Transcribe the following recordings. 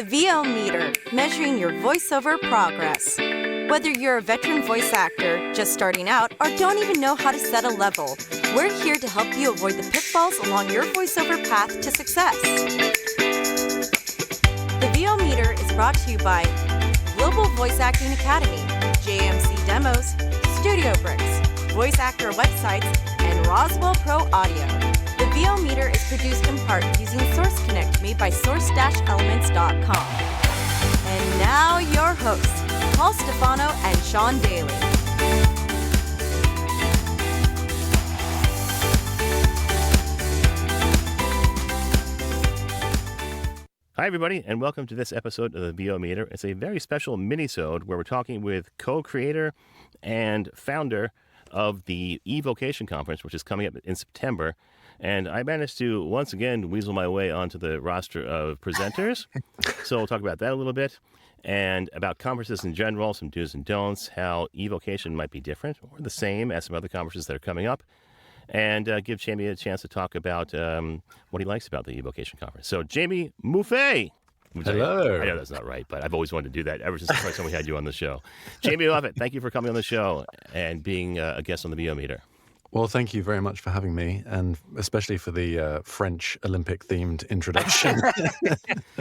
The VO Meter, measuring your voiceover progress. Whether you're a veteran voice actor, just starting out, or don't even know how to set a level, we're here to help you avoid the pitfalls along your voiceover path to success. The VO Meter is brought to you by Global Voice Acting Academy, JMC Demos, Studio Bricks, Voice Actor Websites, and Roswell Pro Audio. The VO Meter is produced in part using Source Connect made by source-elements.com. And now your hosts, Paul Stefano and Sean Daly. Hi, everybody, and welcome to this episode of the VO Meter. It's a very special minisode where we're talking with co-creator and founder of the EVocation conference, which is coming up in September. And I managed to, once again, weasel my way onto the roster of presenters. So we'll talk about that a little bit and about conferences in general, some do's and don'ts, how EVocation might be different or the same as some other conferences that are coming up, and give Jamie a chance to talk about what he likes about the EVocation conference. So, Jamie Muffet. Hello. I know that's not right, but I've always wanted to do that ever since the first time we had you on the show. Jamie Muffet, thank you for coming on the show and being a guest on the VO Meter. Well, thank you very much for having me, and especially for the French Olympic-themed introduction.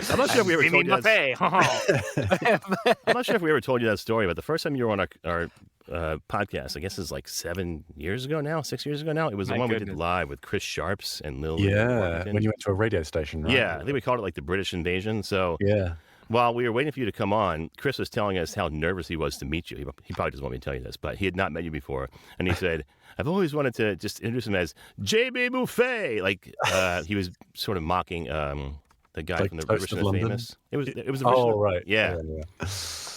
I'm not sure if we ever told you that. I'm not sure if we ever told you that story, but the first time you were on our podcast, I guess it's like 6 years ago now. It was the one we did live with Chris Sharps and Lil. Yeah, when you went to a radio station, right? Yeah, I think we called it like the British Invasion. So yeah. While we were waiting for you to come on, Chris was telling us how nervous he was to meet you. He probably doesn't want me to tell you this, but he had not met you before. And he said, I've always wanted to just introduce him as Jamie Muffet. Like he was sort of mocking the guy like from the Toast Rich of and London? Famous. It was the Rich Oh, and, right. Yeah. Yeah.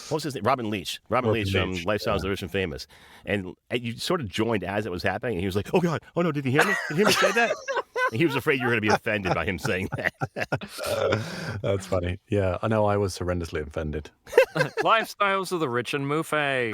What was his name? Robin Leach. Robin Leach from Lifestyles of the Rich and Famous. And you sort of joined as it was happening, and he was like, oh, God, oh, no, did you hear me? Did you hear me say that? And he was afraid you were going to be offended by him saying that. That's funny. Yeah, I know I was horrendously offended. Lifestyles of the Rich and Muffet.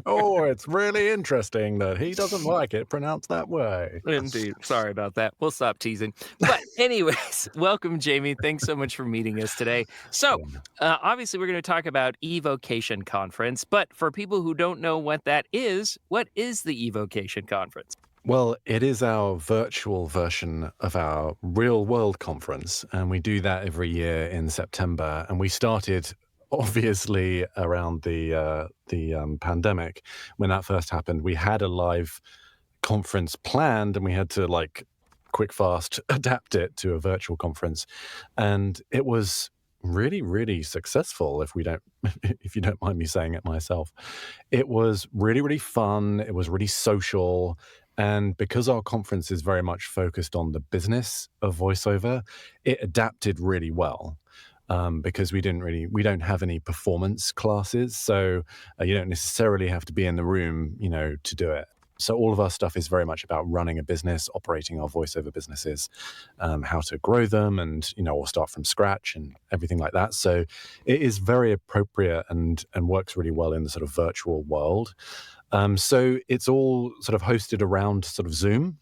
Oh, it's really interesting that he doesn't like it pronounced that way. Indeed. Sorry about that. We'll stop teasing. But anyways, welcome, Jamie. Thanks so much for meeting us today. So obviously we're going to talk about EVocation Conference, but for people who don't know what is the EVocation Conference? Well, it is our virtual version of our real-world conference, and we do that every year in September. And we started, obviously, around the pandemic. When that first happened, we had a live conference planned, and we had to, quick, fast adapt it to a virtual conference. And it was really, really successful, if you don't mind me saying it myself. It was really, really fun. It was really social. And because our conference is very much focused on the business of voiceover, it adapted really well because we don't have any performance classes. So you don't necessarily have to be in the room, to do it. So all of our stuff is very much about running a business, operating our voiceover businesses, how to grow them and, or start from scratch and everything like that. So it is very appropriate and works really well in the sort of virtual world. So it's all sort of hosted around sort of Zoom,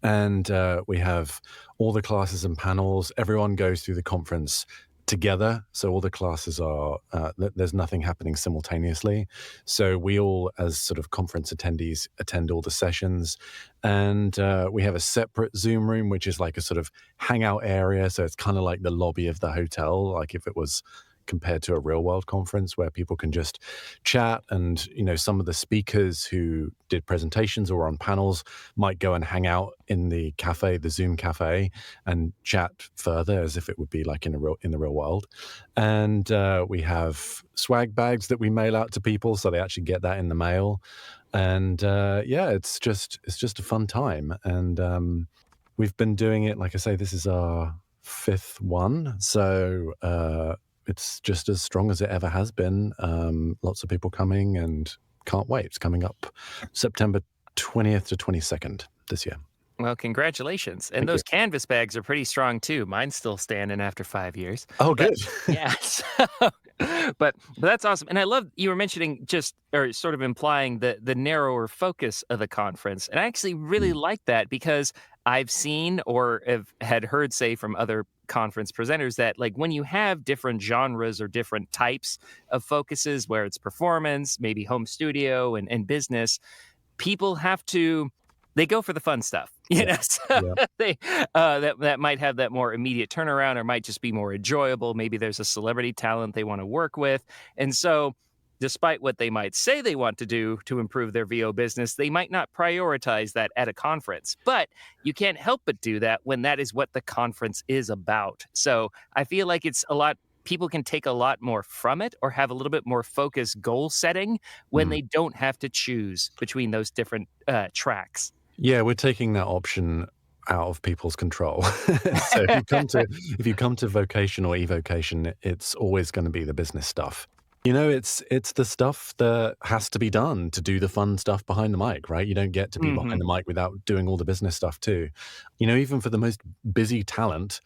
and we have all the classes and panels. Everyone goes through the conference together. So all the classes are, there's nothing happening simultaneously. So we all, as sort of conference attendees, attend all the sessions. And we have a separate Zoom room, which is like a sort of hangout area. So it's kind of like the lobby of the hotel, like if it was compared to a real world conference where people can just chat, and some of the speakers who did presentations or on panels might go and hang out in the cafe, the Zoom cafe, and chat further as if it would be like in the real world. And we have swag bags that we mail out to people, so they actually get that in the mail. And it's just a fun time. And we've been doing it, like I say, this is our 5th one, so it's just as strong as it ever has been. Lots of people coming, and can't wait. It's coming up September 20th to 22nd this year. Well, congratulations. And Thank those you. canvas bags are pretty strong, too. Mine's still standing after 5 years. Oh, good. Yeah. But that's awesome. And I love you were mentioning or sort of implying the narrower focus of the conference. And I actually really like that because I've seen or had heard say from other conference presenters that like when you have different genres or different types of focuses where it's performance, maybe home studio and business, people they go for the fun stuff, Yeah. so Yeah. they that might have that more immediate turnaround or might just be more enjoyable. Maybe there's a celebrity talent they want to work with. And so despite what they might say they want to do to improve their VO business, they might not prioritize that at a conference. But you can't help but do that when that is what the conference is about. So I feel like people can take a lot more from it or have a little bit more focused goal setting when they don't have to choose between those different tracks. Yeah, we're taking that option out of people's control. So if you come to vocation or evocation, it's always going to be the business stuff. It's the stuff that has to be done to do the fun stuff behind the mic, right? You don't get to be behind the mic without doing all the business stuff too. Even for the most busy talent,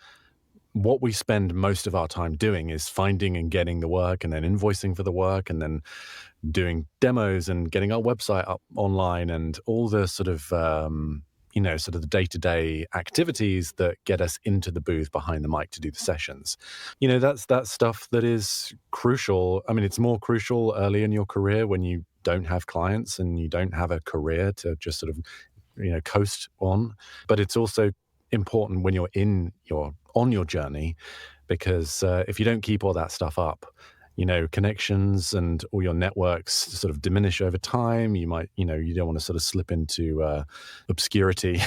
what we spend most of our time doing is finding and getting the work and then invoicing for the work and then doing demos and getting our website up online and all the sort of sort of the day-to-day activities that get us into the booth behind the mic to do the sessions. That's stuff that is crucial. I mean, it's more crucial early in your career when you don't have clients and you don't have a career to just sort of coast on, but it's also important when you're on your journey, because if you don't keep all that stuff up, connections and all your networks sort of diminish over time. You might, you don't want to sort of slip into obscurity.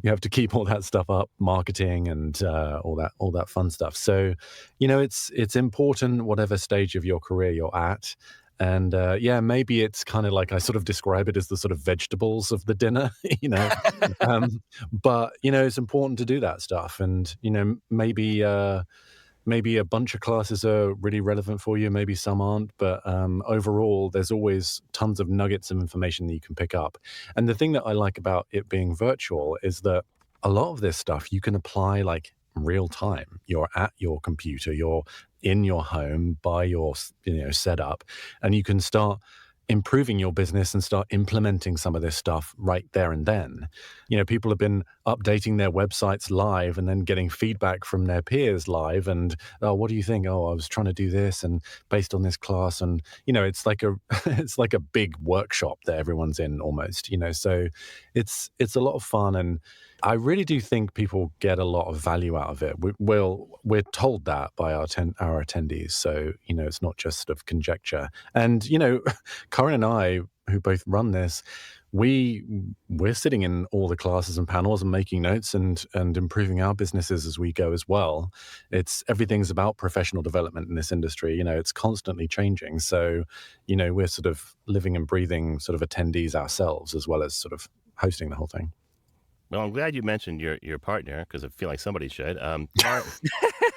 You have to keep all that stuff up, marketing and all that fun stuff. So, it's important whatever stage of your career you're at. And maybe it's kind of like I sort of describe it as the sort of vegetables of the dinner, but it's important to do that stuff. And maybe a bunch of classes are really relevant for you, maybe some aren't, but overall, there's always tons of nuggets of information that you can pick up. And the thing that I like about it being virtual is that a lot of this stuff you can apply like real time. You're at your computer, you're in your home by your setup, and you can start improving your business and start implementing some of this stuff right there and then. People have been updating their websites live and then getting feedback from their peers live. And, oh, what do you think? Oh, I was trying to do this and based on this class. And, it's like a big workshop that everyone's in almost, so it's a lot of fun. And I really do think people get a lot of value out of it. We're told that by our attendees. So, it's not just sort of conjecture. And, Corinne and I, who both run this, we're sitting in all the classes and panels and making notes and improving our businesses as we go as well. Everything's about professional development in this industry. It's constantly changing. So, we're sort of living and breathing sort of attendees ourselves as well as sort of hosting the whole thing. Well, I'm glad you mentioned your partner, because I feel like somebody should.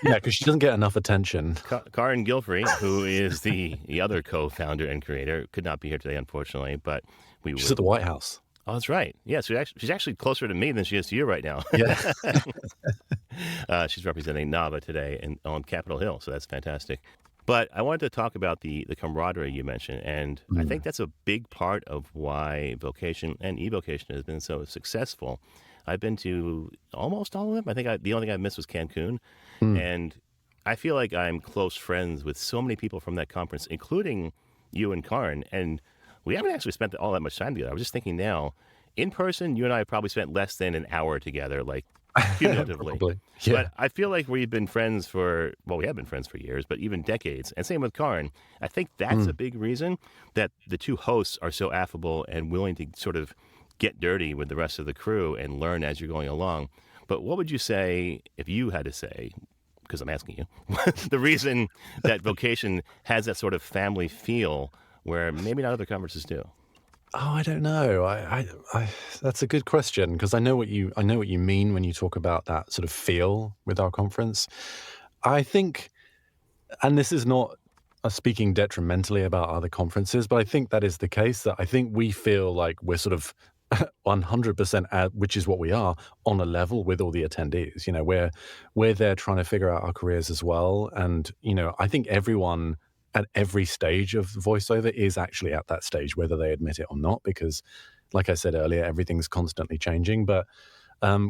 Yeah, because she doesn't get enough attention. Karin Gilfrey, who is the other co-founder and creator, could not be here today, unfortunately, but she's at the White House. Oh, that's right. Yeah, so she's actually closer to me than she is to you right now. Yeah. She's representing NAVA today on Capitol Hill, so that's fantastic. But I wanted to talk about the camaraderie you mentioned, and I think that's a big part of why Vocation and EVocation has been so successful. I've been to almost all of them. I think the only thing I missed was Cancun, and I feel like I'm close friends with so many people from that conference, including you and Karin, and we haven't actually spent all that much time together. I was just thinking now, in person, you and I have probably spent less than an hour together, like cumulatively. Probably. Yeah. But I feel like we have been friends for years, but even decades. And same with Karin. I think that's a big reason that the two hosts are so affable and willing to sort of get dirty with the rest of the crew and learn as you're going along. But what would you say, if you had to say, because I'm asking you, the reason that Vocation has that sort of family feel where maybe not other conferences do? Oh, I don't know. I that's a good question, because I know what you mean when you talk about that sort of feel with our conference. I think, and this is not speaking detrimentally about other conferences, but I think that is the case, that I think we feel like we're sort of 100% which is what we are, on a level with all the attendees. We're there trying to figure out our careers as well. And, I think everyone at every stage of voiceover is actually at that stage, whether they admit it or not, because like I said earlier, everything's constantly changing. But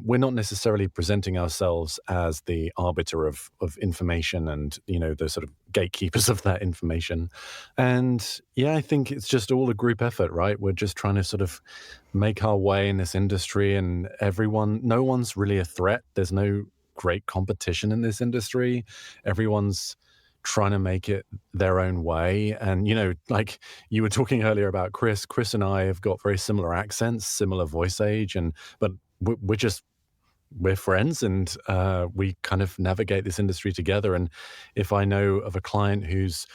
we're not necessarily presenting ourselves as the arbiter of information and, the sort of gatekeepers of that information. And yeah, I think it's just all a group effort, right? We're just trying to sort of make our way in this industry, and no one's really a threat. There's no great competition in this industry. Everyone's trying to make it their own way. And, like you were talking earlier about Chris and I have got very similar accents, similar voice age, but we're friends, and we kind of navigate this industry together. And if I know of a client who's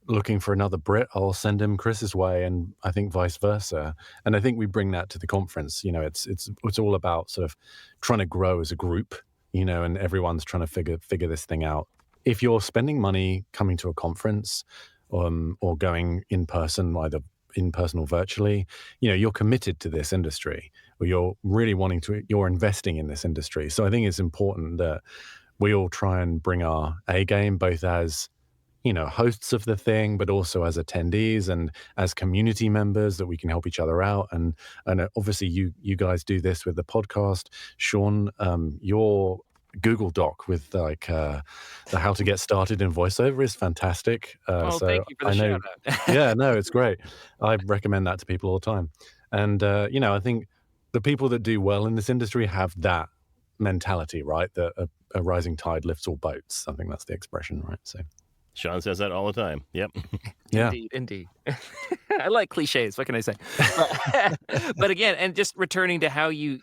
looking for another Brit, I'll send him Chris's way, and I think vice versa. And I think we bring that to the conference. It's all about sort of trying to grow as a group, and everyone's trying to figure this thing out. If you're spending money coming to a conference, or going in person, either in person or virtually, you're committed to this industry, or you're investing in this industry. So I think it's important that we all try and bring our A game, both as hosts of the thing, but also as attendees and as community members, that we can help each other out. And obviously you guys do this with the podcast. Sean, your Google Doc with the how to get started in voiceover is fantastic. So thank you for the shout out. Yeah, no, it's great. I recommend that to people all the time. And, I think the people that do well in this industry have that mentality, right? That a rising tide lifts all boats. I think that's the expression, right? So Sean says that all the time. Yep. Yeah. Indeed. I like cliches. What can I say? But again, and just returning to how you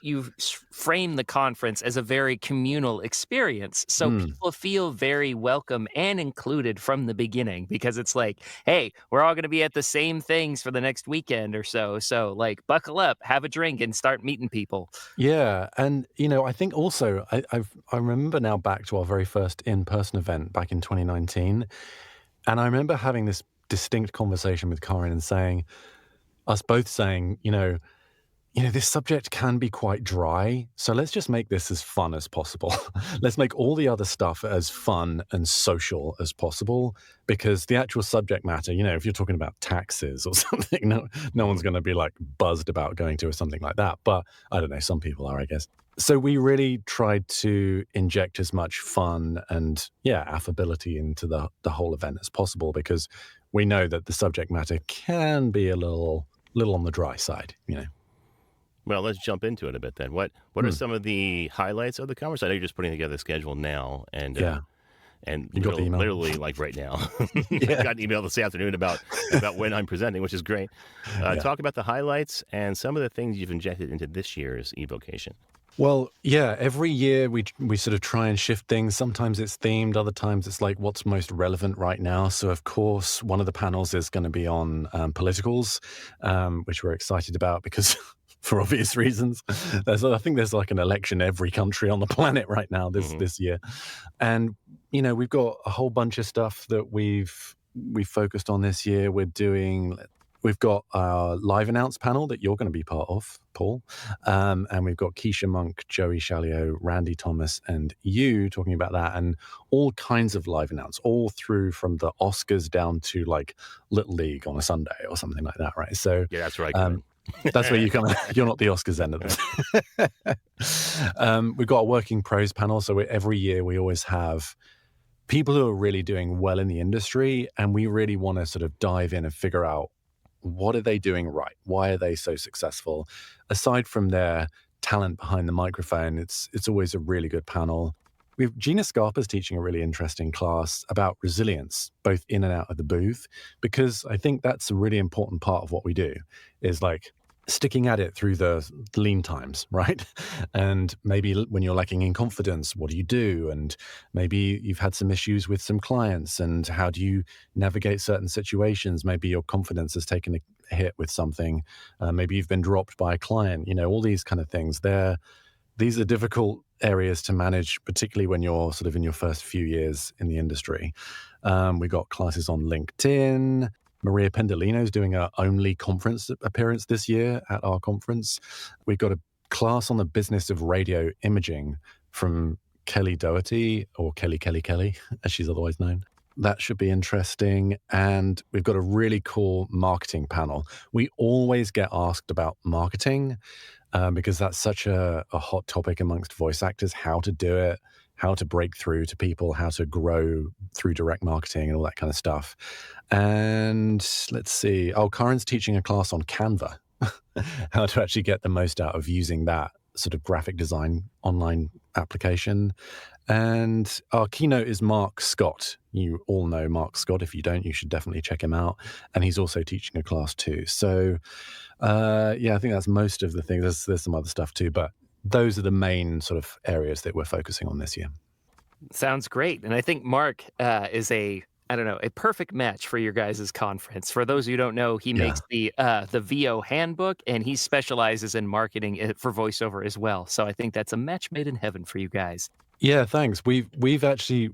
frame the conference as a very communal experience. So people feel very welcome and included from the beginning, because it's like, hey, we're all going to be at the same things for the next weekend or so. So like, buckle up, have a drink, and start meeting people. Yeah. And, I think also, I remember now back to our very first in-person event back in 2019. And I remember having this distinct conversation with Karin and us both saying, this subject can be quite dry. So let's just make this as fun as possible. Let's make all the other stuff as fun and social as possible, because the actual subject matter, if you're talking about taxes or something, no one's going to be like buzzed about going to or something like that. But I don't know, some people are, I guess. So we really tried to inject as much fun and affability into the whole event as possible, because we know that the subject matter can be a little on the dry side, Well, let's jump into it a bit then. What are some of the highlights of the conference? I know you're just putting together the schedule now, and you got the email? Literally like right now. I got an email this afternoon about when I'm presenting, which is great. Talk about the highlights and some of the things you've injected into this year's EVocation. Well, yeah, every year we sort of try and shift things. Sometimes it's themed, other times it's like what's most relevant right now. So, of course, one of the panels is going to be on politicals, which we're excited about because for obvious reasons. I think there's like an election every country on the planet right now this year. And, we've got a whole bunch of stuff that we've focused on this year. We've got our live announce panel that you're going to be part of, Paul. And we've got Keisha Monk, Joey Shalio, Randy Thomas, and you talking about that, and all kinds of live announce, all through from the Oscars down to like Little League on a Sunday or something like that, right? So yeah, that's right. That's where you come. You're not the Oscars end of this. We've got a working pros panel. So every year we always have people who are really doing well in the industry, and we really want to sort of dive in and figure out, what are they doing right? Why are they so successful? Aside from their talent behind the microphone, it's always a really good panel. Gina Scarpa's teaching a really interesting class about resilience, both in and out of the booth, because I think that's a really important part of what we do, is like sticking at it through the lean times, right? And maybe when you're lacking in confidence, what do you do? And maybe you've had some issues with some clients, and how do you navigate certain situations? Maybe your confidence has taken a hit with something. Maybe you've been dropped by a client, all these kind of things. These are difficult areas to manage, particularly when you're sort of in your first few years in the industry. We got classes on LinkedIn. Maria Pendolino's doing her only conference appearance this year at our conference. We've got a class on the business of radio imaging from Kelly Doherty, or Kelly, as she's otherwise known. That should be interesting. And we've got a really cool marketing panel. We always get asked about marketing. because that's such a hot topic amongst voice actors, how to do it, how to break through to people, how to grow through direct marketing and all that kind of stuff. And let's see. Oh, Karen's teaching a class on Canva, how to actually get the most out of using that sort of graphic design online application. And our keynote is Mark Scott. You all know Mark Scott. If you don't, you should definitely check him out. And he's also teaching a class too. So, I think that's most of the things. There's some other stuff too, but those are the main sort of areas that we're focusing on this year. Sounds great. And I think Mark is a perfect match for your guys' conference. For those who don't know, he makes the VO handbook, and he specializes in marketing for voiceover as well. So I think that's a match made in heaven for you guys. Yeah, thanks. We've actually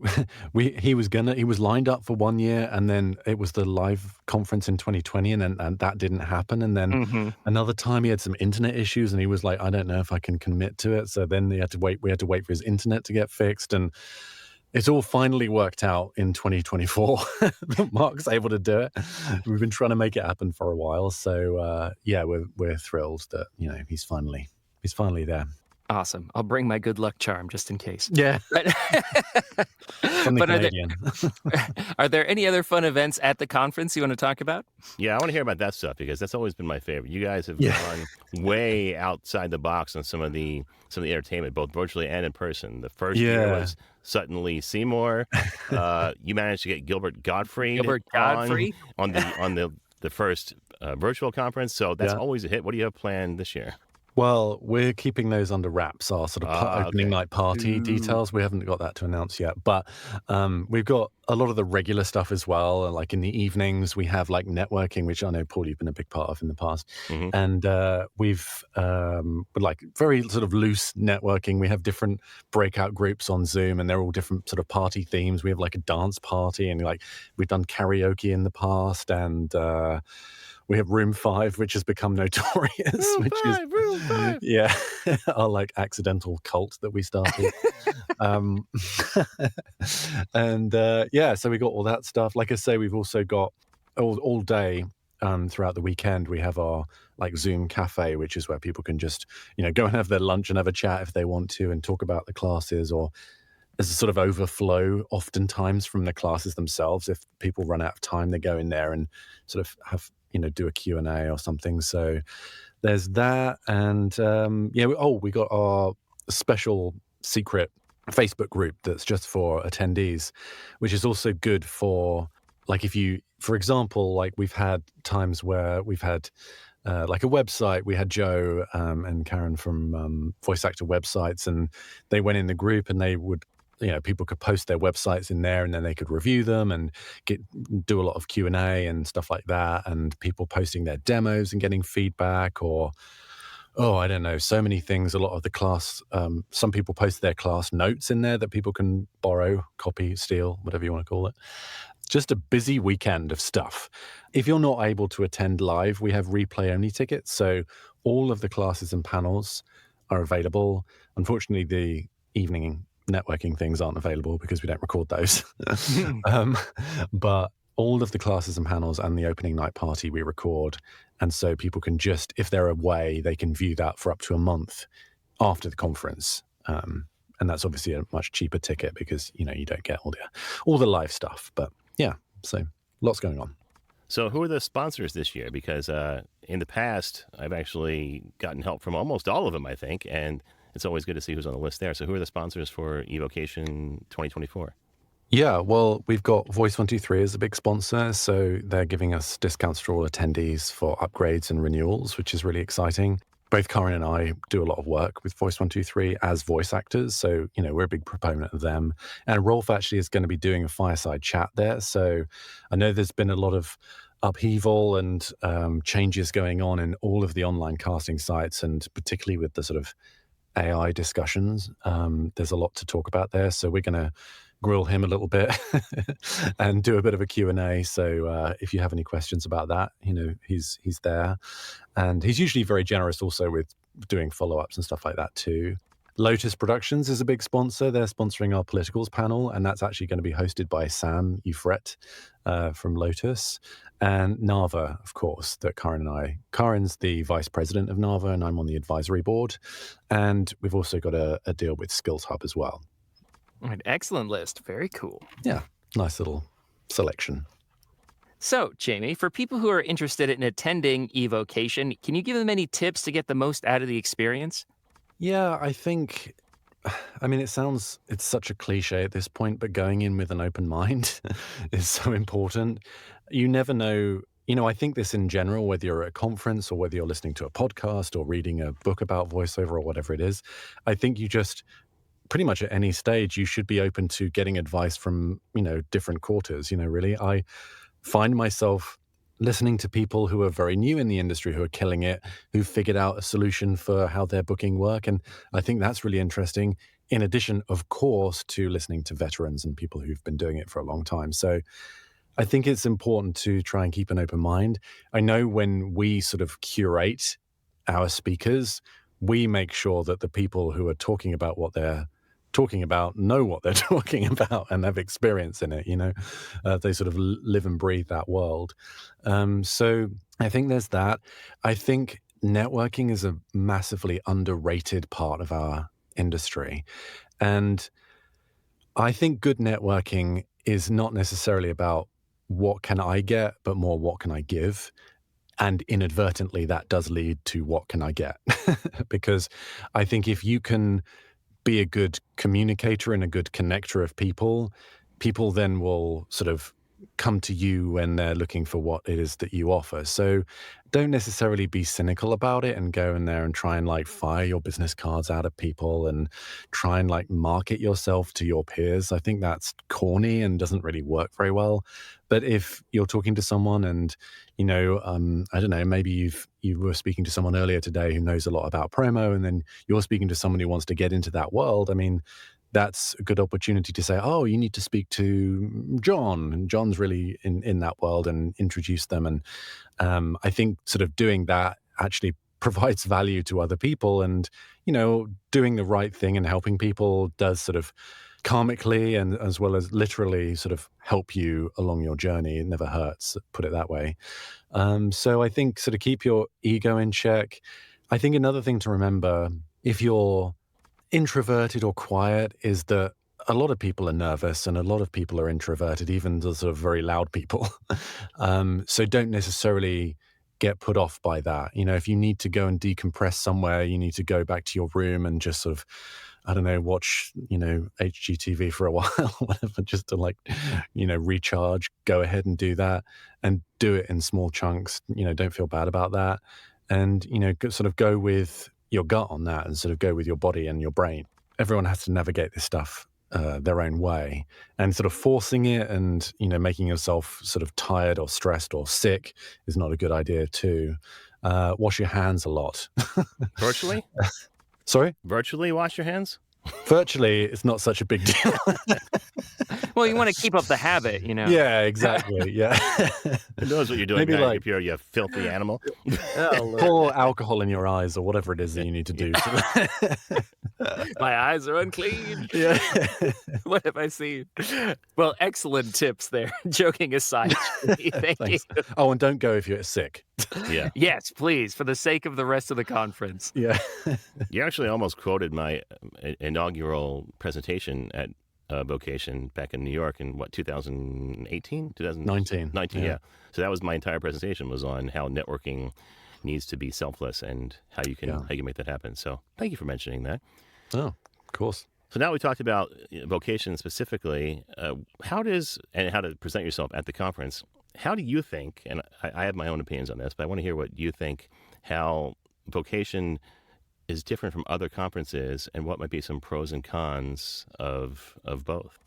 he was lined up for 1 year, and then it was the live conference in 2020, and that didn't happen. And then another time he had some internet issues, and he was like, I don't know if I can commit to it. So then we had to wait for his internet to get fixed, and it's all finally worked out in 2024 that Mark's able to do it. We've been trying to make it happen for a while. So we're thrilled that he's finally there. Awesome. I'll bring my good luck charm just in case. Yeah. From the But Canadian. are there any other fun events at the conference you want to talk about? Yeah, I want to hear about that stuff because that's always been my favorite. You guys have gone way outside the box on some of the entertainment, both virtually and in person. The first year was Suddenly Seymour. You managed to get Gilbert Gottfried on the first virtual conference, so that's always a hit. What do you have planned this year? Well, we're keeping those under wraps, our sort of opening night party details. We haven't got that to announce yet, but we've got a lot of the regular stuff as well. Like in the evenings, we have like networking, which I know, Paul, you've been a big part of in the past. And we've like very sort of loose networking. We have different breakout groups on Zoom, and they're all different sort of party themes. We have like a dance party, and like we've done karaoke in the past, and we have Room 5, which has become notorious. Room 5. Yeah, our like accidental cult that we started. So we got all that stuff. Like I say, we've also got all day throughout the weekend. We have our like Zoom cafe, which is where people can just go and have their lunch and have a chat if they want to, and talk about the classes, or there's a sort of overflow oftentimes from the classes themselves. If people run out of time, they go in there and sort of have do a Q&A or something. So there's that. And we got our special secret Facebook group that's just for attendees, which is also good for like if you, for example, like we've had times where we've had like a website. We had Joe and Karen from Voice Actor Websites, and they went in the group, and they would people could post their websites in there, and then they could review them and do a lot of Q&A and stuff like that, and people posting their demos and getting feedback, or I don't know, so many things. A lot of the class, some people post their class notes in there that people can borrow, copy, steal, whatever you want to call it. Just a busy weekend of stuff. If you're not able to attend live, we have replay-only tickets, so all of the classes and panels are available. Unfortunately, the evening networking things aren't available because we don't record those. But all of the classes and panels and the opening night party we record. And so people can just, if they're away, they can view that for up to a month after the conference. And that's obviously a much cheaper ticket because, you don't get all the live stuff. But yeah, so lots going on. So who are the sponsors this year? Because in the past, I've actually gotten help from almost all of them, I think. And it's always good to see who's on the list there. So who are the sponsors for EVocation 2024? Yeah, well, we've got Voice123 as a big sponsor. So they're giving us discounts for all attendees for upgrades and renewals, which is really exciting. Both Karen and I do a lot of work with Voice123 as voice actors. So, we're a big proponent of them. And Rolf actually is going to be doing a fireside chat there. So I know there's been a lot of upheaval and changes going on in all of the online casting sites, and particularly with the sort of AI discussions. There's a lot to talk about there. So we're going to grill him a little bit and do a bit of a Q&A. So if you have any questions about that, he's there. And he's usually very generous also with doing follow-ups and stuff like that too. Lotus Productions is a big sponsor. They're sponsoring our politicals panel, and that's actually going to be hosted by Sam Ufret from Lotus. And NAVA, of course, that Karen's the vice president of NAVA, and I'm on the advisory board. And we've also got a deal with Skills Hub as well. An excellent list. Very cool. Yeah, nice little selection. So, Jamie, for people who are interested in attending EVocation, can you give them any tips to get the most out of the experience? Yeah, I think, it's such a cliche at this point, but going in with an open mind is so important. You never know, I think this in general, whether you're at a conference or whether you're listening to a podcast or reading a book about voiceover or whatever it is, I think you just, pretty much at any stage, you should be open to getting advice from, different quarters, really. I find myself listening to people who are very new in the industry, who are killing it, who figured out a solution for how their booking work. And I think that's really interesting, in addition, of course, to listening to veterans and people who've been doing it for a long time. So I think it's important to try and keep an open mind. I know when we sort of curate our speakers, we make sure that the people who are talking about what they're talking about know what they're talking about and have experience in it. They sort of live and breathe that world. So I think there's that. I think networking is a massively underrated part of our industry. And I think good networking is not necessarily about what can I get, but more what can I give? And inadvertently, that does lead to what can I get? Because I think if you can be a good communicator and a good connector of people then will sort of come to you when they're looking for what it is that you offer. So don't necessarily be cynical about it and go in there and try and fire your business cards out at people and try and market yourself to your peers. I think that's corny and doesn't really work very well. But if you're talking to someone and, I don't know, maybe you were speaking to someone earlier today who knows a lot about promo, and then you're speaking to someone who wants to get into that world. That's a good opportunity to say, oh, you need to speak to John. And John's really in that world, and introduce them. And I think sort of doing that actually provides value to other people. And, doing the right thing and helping people does sort of karmically and as well as literally sort of help you along your journey. It never hurts, put it that way. So I think sort of keep your ego in check. I think another thing to remember, if you're introverted or quiet, is that a lot of people are nervous and a lot of people are introverted, even the sort of very loud people. So don't necessarily get put off by that. If you need to go and decompress somewhere, you need to go back to your room and just sort of, I don't know, watch, HGTV for a while, whatever, just to recharge, go ahead and do that, and do it in small chunks. Don't feel bad about that. And, sort of go with your gut on that and sort of go with your body and your brain. Everyone has to navigate this stuff their own way, and sort of forcing it and, making yourself sort of tired or stressed or sick is not a good idea too. Wash your hands a lot. Virtually? Sorry? Virtually wash your hands? Virtually, it's not such a big deal. Well, you want to keep up the habit, Yeah, exactly. Yeah. Who knows what you're doing, Maybe now, you filthy animal. Pour alcohol in your eyes or whatever it is that you need to do. My eyes are unclean. Yeah. What have I seen? Well, excellent tips there. Joking aside. Thank you. Oh, and don't go if you're sick. Yeah. Yes, please, for the sake of the rest of the conference. Yeah. You actually almost quoted my inaugural presentation at Vocation back in New York in 2018? 19. 19, yeah. So that was my entire presentation, was on how networking needs to be selfless and how you can make that happen. So thank you for mentioning that. Oh, of course. So now we talked about Vocation specifically. How to present yourself at the conference. How do you think, and I have my own opinions on this, but I want to hear what you think, how Vocation is different from other conferences and what might be some pros and cons of both.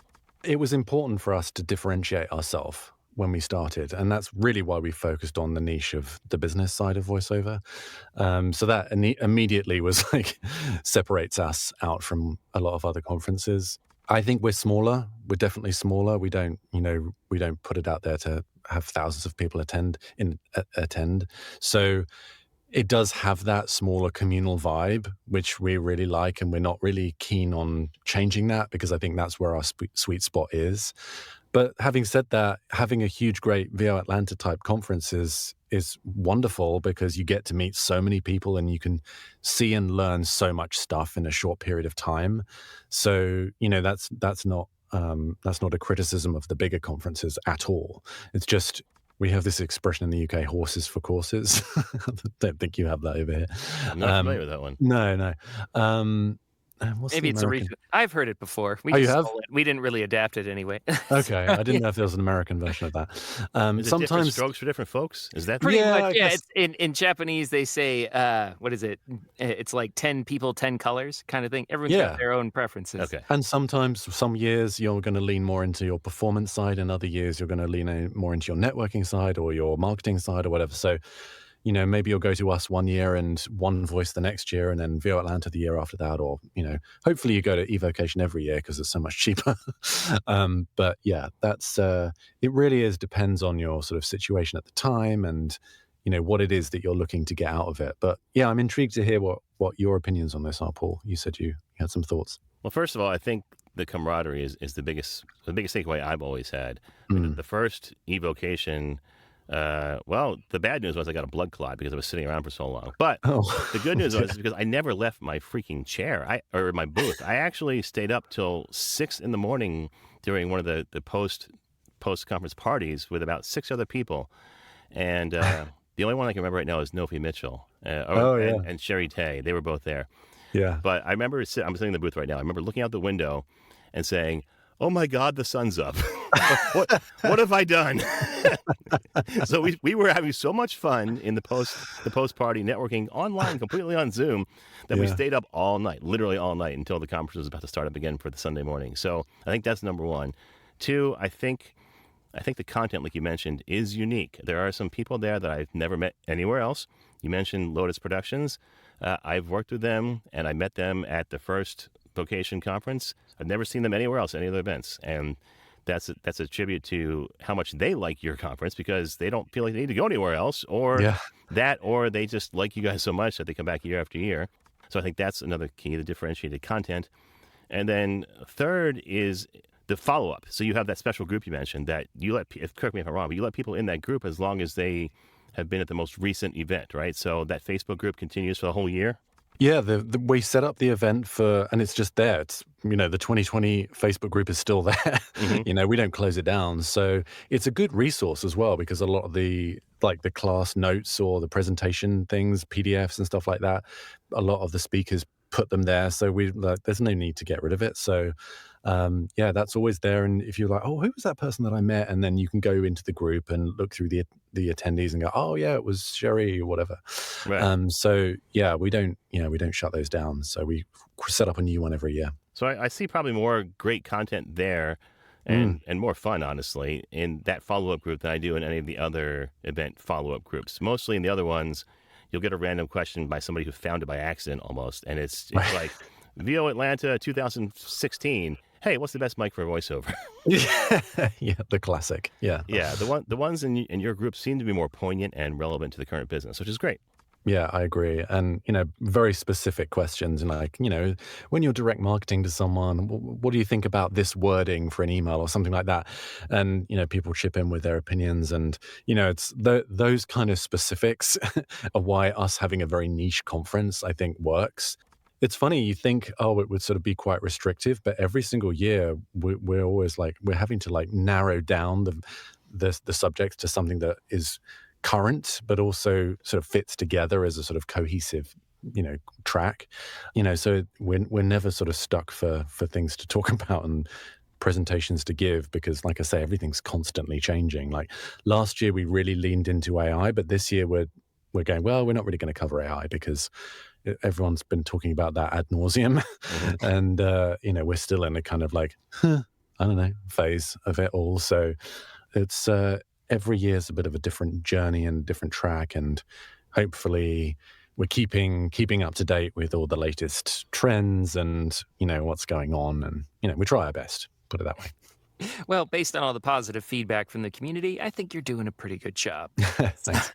It was important for us to differentiate ourselves when we started, and that's really why we focused on the niche of the business side of voiceover. So that immediately was separates us out from a lot of other conferences. I think we're smaller. We're definitely smaller. We don't put it out there to have thousands of people attend. So it does have that smaller communal vibe, which we really like, and we're not really keen on changing that because I think that's where our sweet spot is. But having said that, having a huge, great VO Atlanta type conference is wonderful because you get to meet so many people and you can see and learn so much stuff in a short period of time. So, that's not a criticism of the bigger conferences at all. It's just, we have this expression in the UK, horses for courses. I don't think you have that over here. I'm not familiar with that one. No. Maybe it's American? I've heard it before. We You just have? stole it. We didn't really adapt it anyway. Okay, I didn't know if there was an American version of that. Is it different strokes for different folks? Is that Pretty Yeah, I much, yeah. guess- It's in Japanese, they say, what is it? It's like 10 people, 10 colors kind of thing. Everyone's Yeah. got their own preferences. Okay. And sometimes, some years, you're going to lean more into your performance side, and other years, you're going to lean more into your networking side or your marketing side or whatever. So, maybe you'll go to us one year and one voice the next year, and then VO Atlanta the year after that. Or, hopefully you go to EVocation every year because it's so much cheaper. But yeah, that's, it really depends on your sort of situation at the time and, what it is that you're looking to get out of it. But yeah, I'm intrigued to hear what your opinions on this are, Paul. You said you had some thoughts. Well, first of all, I think the camaraderie is the biggest takeaway I've always had. I mean, the first EVocation, the bad news was I got a blood clot because I was sitting around for so long. But the good news was because I never left my freaking chair or my booth. I actually stayed up till 6 a.m. during one of the post conference parties with about 6 other people, and the only one I can remember right now is Nofi Mitchell and Sherry Tay. They were both there. Yeah. But I remember I'm sitting in the booth right now. I remember looking out the window and saying, "Oh my God, the sun's up! what have I done?" So we were having so much fun in the post party networking online, completely on Zoom, that we stayed up all night, literally all night, until the conference was about to start up again for the Sunday morning. So I think that's number one. Two, I think the content, like you mentioned, is unique. There are some people there that I've never met anywhere else. You mentioned Lotus Productions. I've worked with them, and I met them at the first Vocation conference. I've never seen them anywhere else, any other events. And that's a tribute to how much they like your conference, because they don't feel like they need to go anywhere else, or or they just like you guys so much that they come back year after year. So I think that's another key, the differentiated content. And then third is the follow-up. So you have that special group you mentioned that you correct me if I'm wrong, but you let people in that group as long as they have been at the most recent event, right? So that Facebook group continues for the whole year? Yeah, we set up the event and it's just there. It's, the 2020 Facebook group is still there. Mm-hmm. We don't close it down. So it's a good resource as well, because a lot of the class notes or the presentation things, PDFs and stuff like that, a lot of the speakers put them there. So there's no need to get rid of it. So that's always there. And if you're like, oh, who was that person that I met? And then you can go into the group and look through the attendees and go, oh yeah, it was Sherry or whatever. Right. So yeah, we don't shut those down. So we set up a new one every year. So I see probably more great content there and more fun, honestly, in that follow-up group than I do in any of the other event follow-up groups. Mostly in the other ones, you'll get a random question by somebody who found it by accident almost. And it's like, VO Atlanta 2016. Hey, what's the best mic for a voiceover? Yeah, the classic. Yeah. Yeah, the ones in your group seem to be more poignant and relevant to the current business, which is great. Yeah, I agree. And, very specific questions. And when you're direct marketing to someone, what do you think about this wording for an email or something like that? And, people chip in with their opinions. And, it's those kind of specifics are why us having a very niche conference, I think, works. It's funny, you think, it would sort of be quite restrictive, but every single year we're always we're having to narrow down the subjects to something that is current, but also sort of fits together as a sort of cohesive, track. So we're never sort of stuck for things to talk about and presentations to give, because like I say, everything's constantly changing. Like last year we really leaned into AI, but this year we're going, well, we're not really going to cover AI because everyone's been talking about that ad nauseum. And, we're still in a kind of phase of it all. So it's, every year is a bit of a different journey and different track. And hopefully we're keeping up to date with all the latest trends and, what's going on. And, we try our best, put it that way. Well, based on all the positive feedback from the community, I think you're doing a pretty good job. Thanks.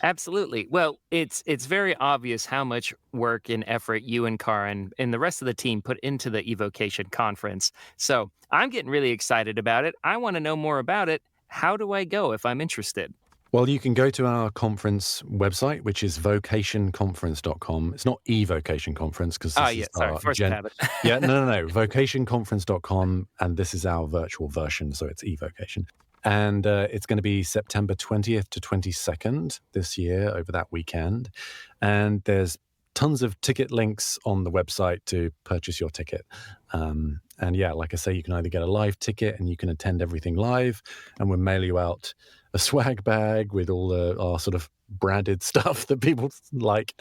Absolutely. Well, it's very obvious how much work and effort you and Karin and the rest of the team put into the EVocation conference. So I'm getting really excited about it. I want to know more about it. How do I go if I'm interested? Well, you can go to our conference website, which is vocationconference.com. It's not EVocation Conference because this is sorry, our first habit. Yeah, no. Vocationconference.com, and this is our virtual version, so it's EVocation. And it's going to be September 20th to 22nd this year, over that weekend. And there's tons of ticket links on the website to purchase your ticket. And yeah, like I say, you can either get a live ticket and you can attend everything live, and we'll mail you out a swag bag with all our sort of branded stuff that people like.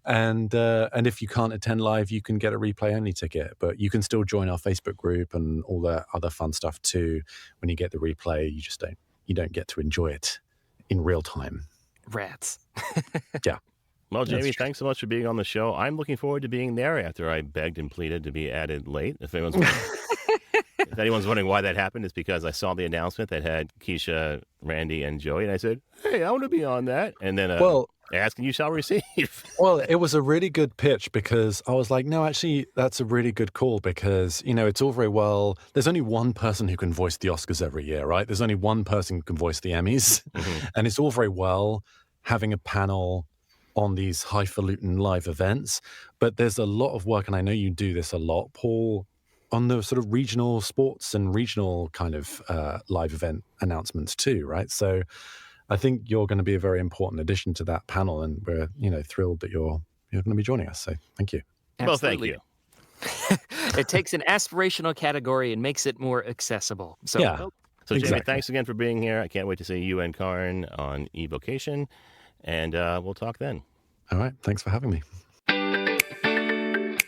And if you can't attend live, you can get a replay only ticket, but you can still join our Facebook group and all the other fun stuff too. When you get the replay, you don't get to enjoy it in real time. Rats. Yeah. Well, Jamie, thanks so much for being on the show. I'm looking forward to being there after I begged and pleaded to be added late. If anyone's wondering why that happened, it's because I saw the announcement that had Keisha, Randy, and Joey, and I said, hey, I want to be on that. And then ask and you shall receive. Well, it was a really good pitch because I was like, no, actually, that's a really good call because, it's all very well. There's only one person who can voice the Oscars every year, right? There's only one person who can voice the Emmys. Mm-hmm. And it's all very well having a panel on these highfalutin live events. But there's a lot of work, and I know you do this a lot, Paul, on the sort of regional sports and regional kind of live event announcements too, right? So I think you're going to be a very important addition to that panel, and we're, thrilled that you're going to be joining us. So thank you. Absolutely. Well, thank you. It takes an aspirational category and makes it more accessible. So, yeah. So Jamie, Exactly. thanks again for being here. I can't wait to see you and Karin on EVocation, and we'll talk then. All right. Thanks for having me.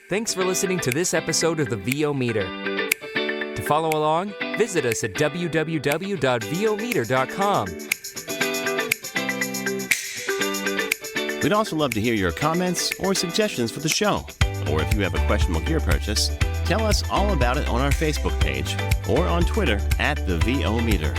Thanks for listening to this episode of the VO Meter. To follow along, visit us at www.vometer.com. We'd also love to hear your comments or suggestions for the show. Or if you have a questionable gear purchase, tell us all about it on our Facebook page or on Twitter @the VO Meter.